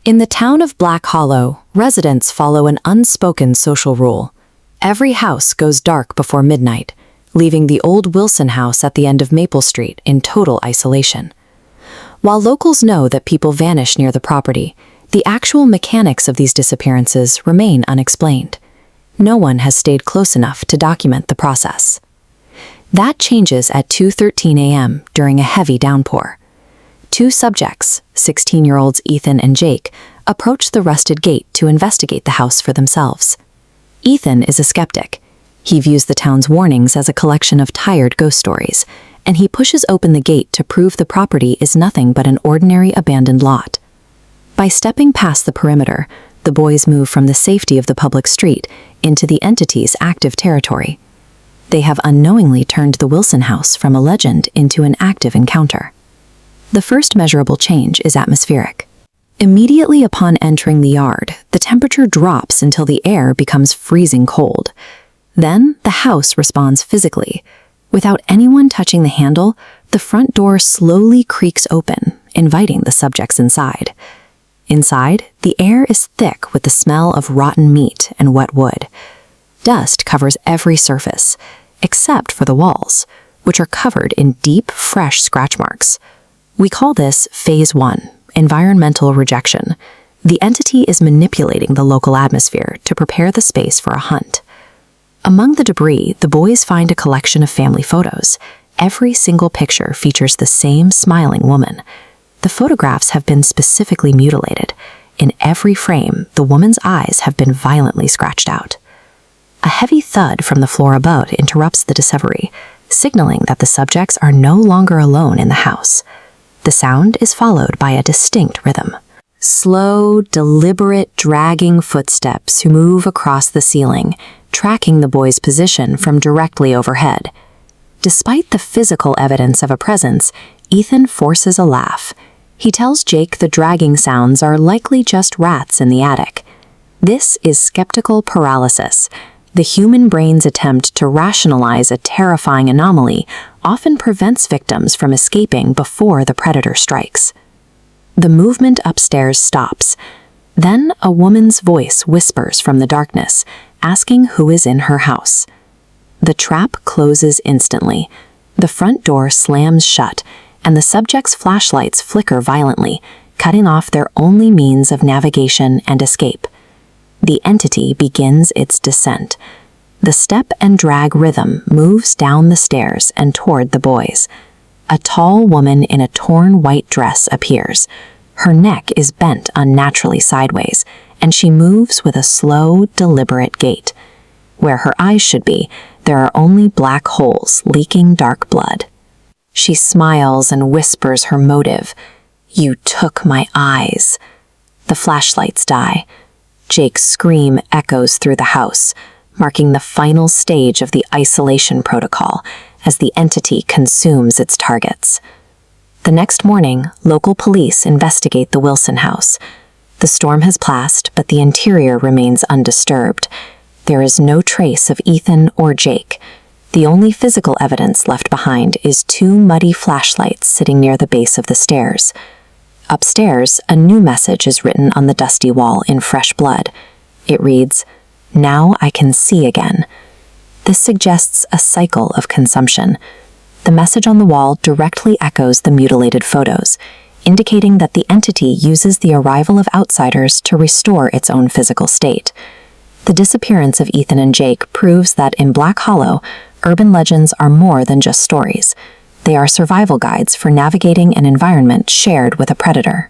In the town of Black Hollow, residents follow an unspoken social rule. Every house goes dark before midnight, leaving the old Wilson house at the end of Maple Street in total isolation. While locals know that people vanish near the property, the actual mechanics of these disappearances remain unexplained. No one has stayed close enough to document the process. That changes at 2:13 a.m. during a heavy downpour. Two subjects, 16-year-olds Ethan and Jake, approach the rusted gate to investigate the house for themselves. Ethan is a skeptic. He views the town's warnings as a collection of tired ghost stories, and he pushes open the gate to prove the property is nothing but an ordinary abandoned lot. By stepping past the perimeter, the boys move from the safety of the public street into the entity's active territory. They have unknowingly turned the Wilson house from a legend into an active encounter. The first measurable change is atmospheric. Immediately upon entering the yard, the temperature drops until the air becomes freezing cold. Then, the house responds physically. Without anyone touching the handle, the front door slowly creaks open, inviting the subjects inside. Inside, the air is thick with the smell of rotten meat and wet wood. Dust covers every surface, except for the walls, which are covered in deep, fresh scratch marks. We call this Phase 1, environmental rejection. The entity is manipulating the local atmosphere to prepare the space for a hunt. Among the debris, the boys find a collection of family photos. Every single picture features the same smiling woman. The photographs have been specifically mutilated. In every frame, the woman's eyes have been violently scratched out. A heavy thud from the floor above interrupts the discovery, signaling that the subjects are no longer alone in the house. The sound is followed by a distinct rhythm. Slow, deliberate, dragging footsteps move across the ceiling, tracking the boy's position from directly overhead. Despite the physical evidence of a presence, Ethan forces a laugh. He tells Jake the dragging sounds are likely just rats in the attic. This is skeptical paralysis. The human brain's attempt to rationalize a terrifying anomaly often prevents victims from escaping before the predator strikes. The movement upstairs stops. Then a woman's voice whispers from the darkness, asking who is in her house. The trap closes instantly. The front door slams shut, and the subject's flashlights flicker violently, cutting off their only means of navigation and escape. The entity begins its descent. The step and drag rhythm moves down the stairs and toward the boys. A tall woman in a torn white dress appears. Her neck is bent unnaturally sideways, and she moves with a slow, deliberate gait. Where her eyes should be, there are only black holes leaking dark blood. She smiles and whispers her motive. "You took my eyes." The flashlights die. Jake's scream echoes through the house, marking the final stage of the isolation protocol as the entity consumes its targets. The next morning, local police investigate the Wilson house. The storm has passed, but the interior remains undisturbed. There is no trace of Ethan or Jake. The only physical evidence left behind is two muddy flashlights sitting near the base of the stairs. Upstairs, a new message is written on the dusty wall in fresh blood. It reads, "Now I can see again." This suggests a cycle of consumption. The message on the wall directly echoes the mutilated photos, indicating that the entity uses the arrival of outsiders to restore its own physical state. The disappearance of Ethan and Jake proves that in Black Hollow, urban legends are more than just stories. They are survival guides for navigating an environment shared with a predator.